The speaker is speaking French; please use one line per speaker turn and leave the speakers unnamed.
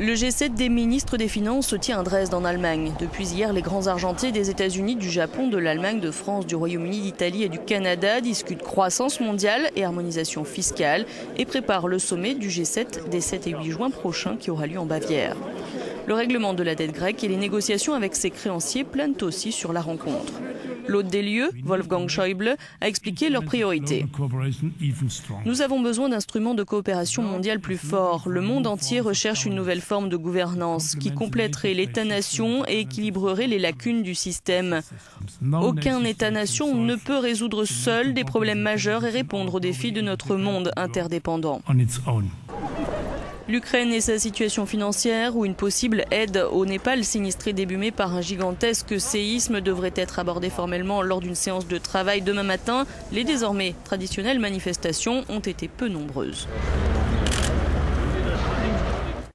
Le G7 des ministres des Finances se tient à Dresde en Allemagne. Depuis hier, les grands argentiers des États-Unis, du Japon, de l'Allemagne, de France, du Royaume-Uni, d'Italie et du Canada discutent croissance mondiale et harmonisation fiscale et préparent le sommet du G7 des 7 et 8 juin prochains qui aura lieu en Bavière. Le règlement de la dette grecque et les négociations avec ses créanciers planent aussi sur la rencontre. L'hôte des lieux, Wolfgang Schäuble, a expliqué leurs priorités. Nous avons besoin d'instruments de coopération mondiale plus forts. Le monde entier recherche une nouvelle forme de gouvernance qui compléterait l'État-nation et équilibrerait les lacunes du système. Aucun État-nation ne peut résoudre seul des problèmes majeurs et répondre aux défis de notre monde interdépendant. L'Ukraine et sa situation financière ou une possible aide au Népal sinistré début mai par un gigantesque séisme devrait être abordée formellement lors d'une séance de travail demain matin. Les désormais traditionnelles manifestations ont été peu nombreuses.